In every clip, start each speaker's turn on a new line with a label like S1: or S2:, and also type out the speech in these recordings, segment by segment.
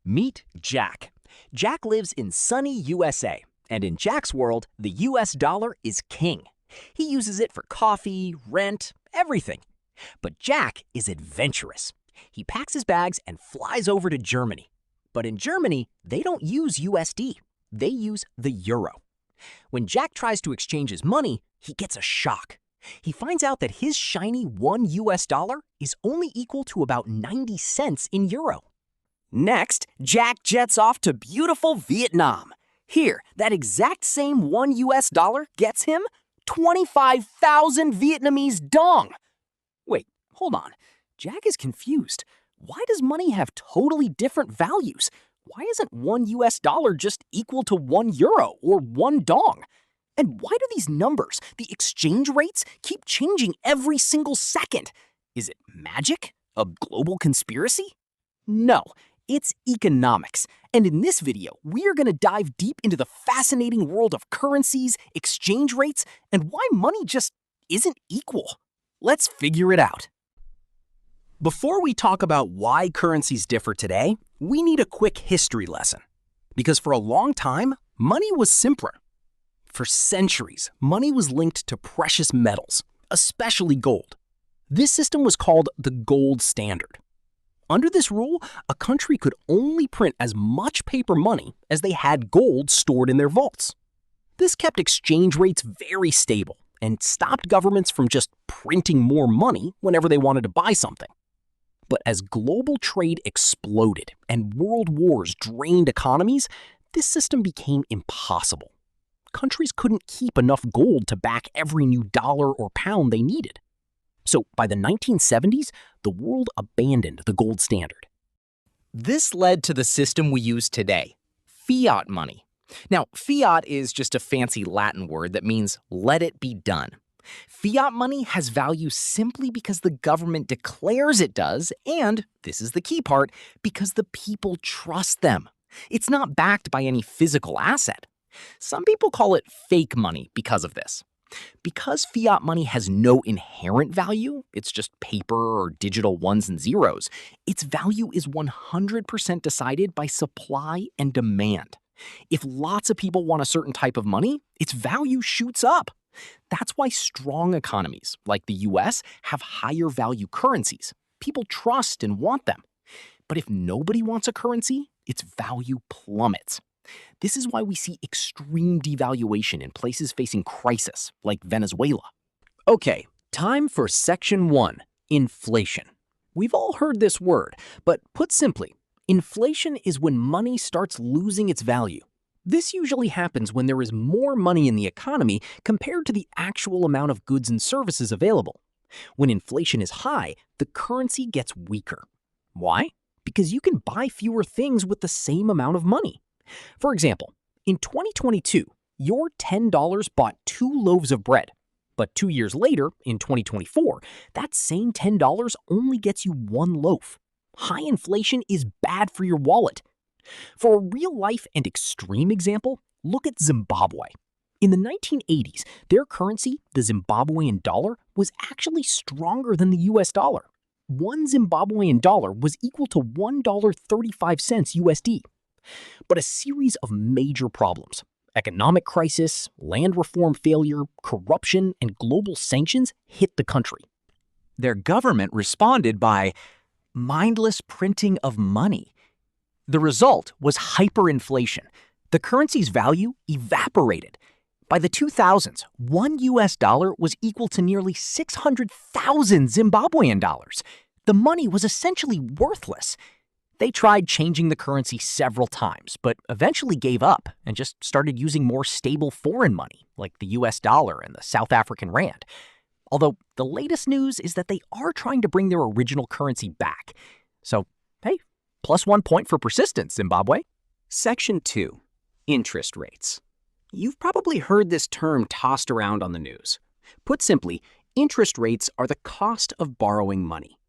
S1: Meet Jack. Jack lives in sunny USA, and in Jack's world, the US dollar is king. He uses it for coffee, rent, everything. But Jack is adventurous. He packs his bags and flies over to Germany. But in Germany, they don't use USD. They use the euro. When Jack tries to exchange his money, he gets a shock. He finds out that his shiny $1 is only equal to about 90 cents in euro.
S2: Next, Jack jets off to beautiful Vietnam. Here, that exact same $1 gets him 25,000 Vietnamese dong. Wait, hold on. Jack is confused. Why does money have totally different values? Why isn't $1 just equal to €1 or 1 dong? And why do these numbers, the exchange rates, keep changing every single second? Is it magic? A global conspiracy? No, it's economics. And in this video, we are going to dive deep into the fascinating world of currencies, exchange rates, and why money just isn't equal. Let's figure it out. Before we talk about why currencies differ today, we need a quick history lesson. Because for a long time, money was simpler. For centuries, money was linked to precious metals, especially gold. This system was called the gold standard. Under this rule, a country could only print as much paper money as they had gold stored in their vaults. This kept exchange rates very stable and stopped governments from just printing more money whenever they wanted to buy something. But as global trade exploded and world wars drained economies, this system became impossible. Countries couldn't keep enough gold to back every new dollar or pound they needed. So by the 1970s, the world abandoned the gold standard. This led to the system we use today, fiat money. Now, fiat is just a fancy Latin word that means let it be done. Fiat money has value simply because the government declares it does, and, this is the key part, because the people trust them. It's not backed by any physical asset. Some people call it fake money because of this. Because fiat money has no inherent value, it's just paper or digital ones and zeros, its value is 100% decided by supply and demand. If lots of people want a certain type of money, its value shoots up. That's why strong economies, like the US, have higher value currencies. People trust and want them. But if nobody wants a currency, its value plummets. This is why we see extreme devaluation in places facing crisis, like Venezuela. Okay, time for Section 1, inflation. We've all heard this word, but put simply, inflation is when money starts losing its value. This usually happens when there is more money in the economy compared to the actual amount of goods and services available. When inflation is high, the currency gets weaker. Why? Because you can buy fewer things with the same amount of money. For example, in 2022, your $10 bought 2 loaves of bread. But 2 years later, in 2024, that same $10 only gets you 1 loaf. High inflation is bad for your wallet. For a real-life and extreme example, look at Zimbabwe. In the 1980s, their currency, the Zimbabwean dollar, was actually stronger than the US dollar. One Zimbabwean dollar was equal to $1.35 USD. But a series of major problems, economic crisis, land reform failure, corruption, and global sanctions hit the country. Their government responded by mindless printing of money. The result was hyperinflation. The currency's value evaporated. By the 2000s, $1 was equal to nearly 600,000 Zimbabwean dollars. The money was essentially worthless. They tried changing the currency several times, but eventually gave up and just started using more stable foreign money, like the US dollar and the South African rand. Although the latest news is that they are trying to bring their original currency back. So, hey, +1 point for persistence, Zimbabwe. Section 2, interest rates. You've probably heard this term tossed around on the news. Put simply, interest rates are the cost of borrowing money.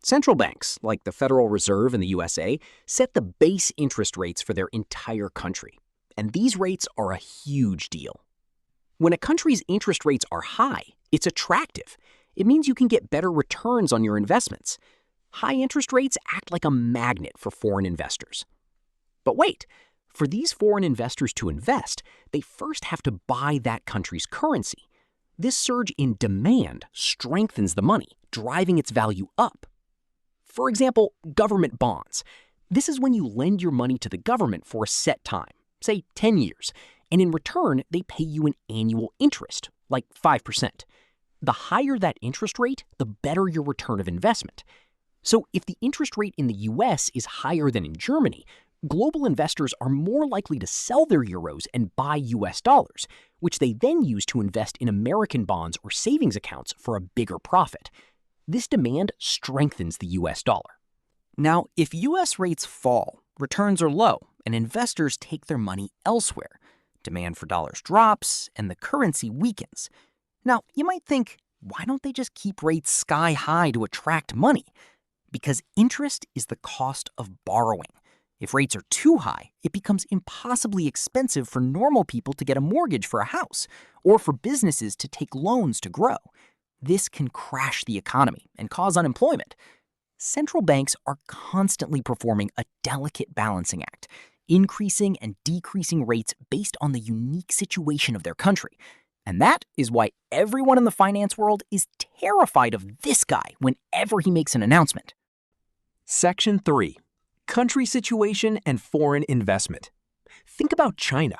S2: Central banks, like the Federal Reserve in the USA, set the base interest rates for their entire country. And these rates are a huge deal. When a country's interest rates are high, it's attractive. It means you can get better returns on your investments. High interest rates act like a magnet for foreign investors. But wait, for these foreign investors to invest, they first have to buy that country's currency. This surge in demand strengthens the money, driving its value up. For example, government bonds. This is when you lend your money to the government for a set time, say 10 years, and in return, they pay you an annual interest, like 5%. The higher that interest rate, the better your return of investment. So if the interest rate in the US is higher than in Germany, global investors are more likely to sell their euros and buy US dollars, which they then use to invest in American bonds or savings accounts for a bigger profit. This demand strengthens the US dollar. Now, if US rates fall, returns are low, and investors take their money elsewhere, demand for dollars drops, and the currency weakens. Now, you might think, why don't they just keep rates sky high to attract money? Because interest is the cost of borrowing. If rates are too high, it becomes impossibly expensive for normal people to get a mortgage for a house, or for businesses to take loans to grow. This can crash the economy and cause unemployment. Central banks are constantly performing a delicate balancing act, increasing and decreasing rates based on the unique situation of their country. And that is why everyone in the finance world is terrified of this guy whenever he makes an announcement.
S3: Section 3. Country situation and foreign investment. Think about China.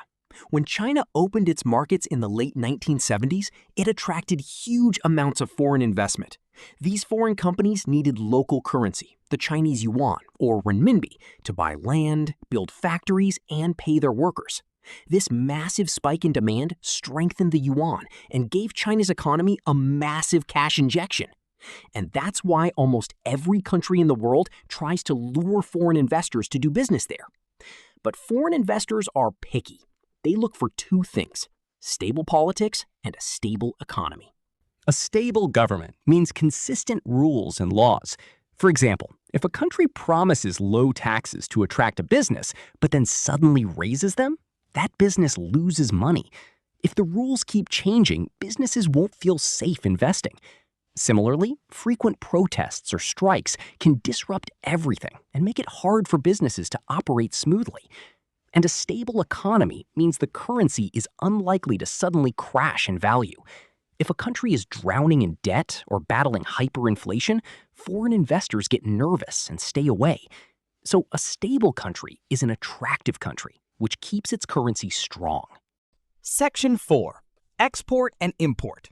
S3: When China opened its markets in the late 1970s, it attracted huge amounts of foreign investment. These foreign companies needed local currency, the Chinese yuan or renminbi, to buy land, build factories, and pay their workers. This massive spike in demand strengthened the yuan and gave China's economy a massive cash injection. And that's why almost every country in the world tries to lure foreign investors to do business there. But foreign investors are picky. They look for two things: stable politics and a stable economy.
S4: A stable government means consistent rules and laws. For example, if a country promises low taxes to attract a business, but then suddenly raises them, that business loses money. If the rules keep changing, businesses won't feel safe investing. Similarly, frequent protests or strikes can disrupt everything and make it hard for businesses to operate smoothly. And a stable economy means the currency is unlikely to suddenly crash in value. If a country is drowning in debt or battling hyperinflation, foreign investors get nervous and stay away. So a stable country is an attractive country, which keeps its currency strong.
S5: Section 4. Export and import.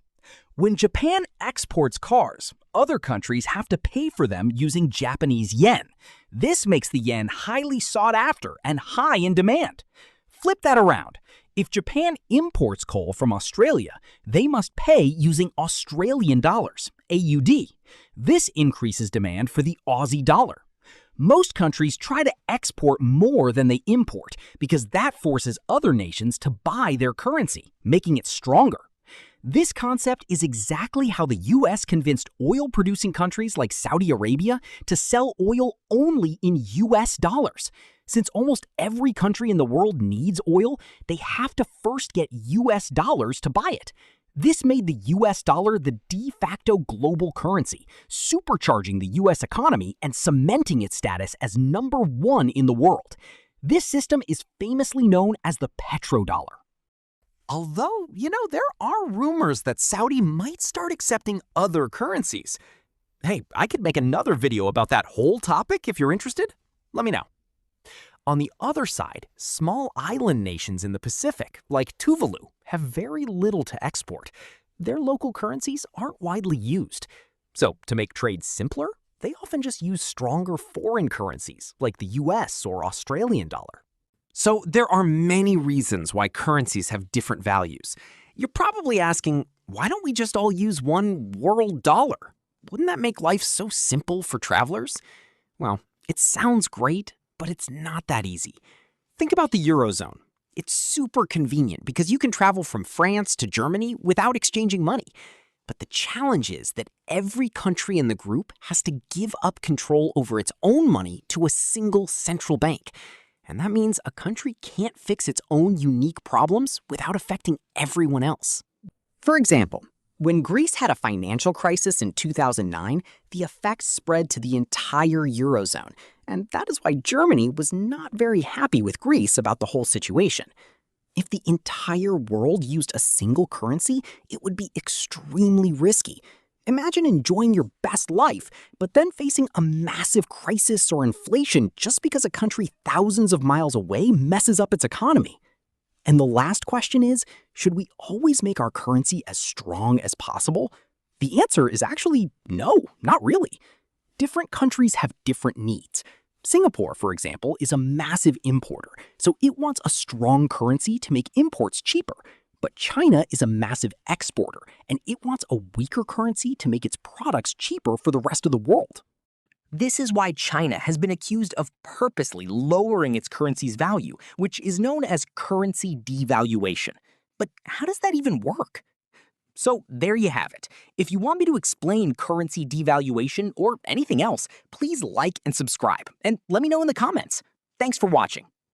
S5: When Japan exports cars, other countries have to pay for them using Japanese yen. This makes the yen highly sought after and high in demand. Flip that around. If Japan imports coal from Australia, they must pay using Australian dollars, AUD. This increases demand for the Aussie dollar. Most countries try to export more than they import because that forces other nations to buy their currency, making it stronger. This concept is exactly how the US convinced oil-producing countries like Saudi Arabia to sell oil only in US dollars. Since almost every country in the world needs oil, they have to first get US dollars to buy it. This made the US dollar the de facto global currency, supercharging the US economy and cementing its status as number one in the world. This system is famously known as the petrodollar.
S3: Although, there are rumors that Saudi might start accepting other currencies. Hey, I could make another video about that whole topic if you're interested. Let me know. On the other side, small island nations in the Pacific, like Tuvalu, have very little to export. Their local currencies aren't widely used. So, to make trade simpler, they often just use stronger foreign currencies, like the US or Australian dollar. So there are many reasons why currencies have different values. You're probably asking, why don't we just all use one world dollar? Wouldn't that make life so simple for travelers? Well, it sounds great, but it's not that easy. Think about the Eurozone. It's super convenient because you can travel from France to Germany without exchanging money. But the challenge is that every country in the group has to give up control over its own money to a single central bank. And that means a country can't fix its own unique problems without affecting everyone else.
S2: For example, when Greece had a financial crisis in 2009, the effects spread to the entire Eurozone, And that is why Germany was not very happy with Greece about the whole situation. If the entire world used a single currency, it would be extremely risky. Imagine enjoying your best life, but then facing a massive crisis or inflation just because a country thousands of miles away messes up its economy. And the last question is, should we always make our currency as strong as possible? The answer is actually no, not really. Different countries have different needs. Singapore, for example, is a massive importer, so it wants a strong currency to make imports cheaper. But China is a massive exporter, and it wants a weaker currency to make its products cheaper for the rest of the world.
S5: This is why China has been accused of purposely lowering its currency's value, which is known as currency devaluation. But how does that even work? So there you have it. If you want me to explain currency devaluation or anything else, please like and subscribe, and let me know in the comments. Thanks for watching.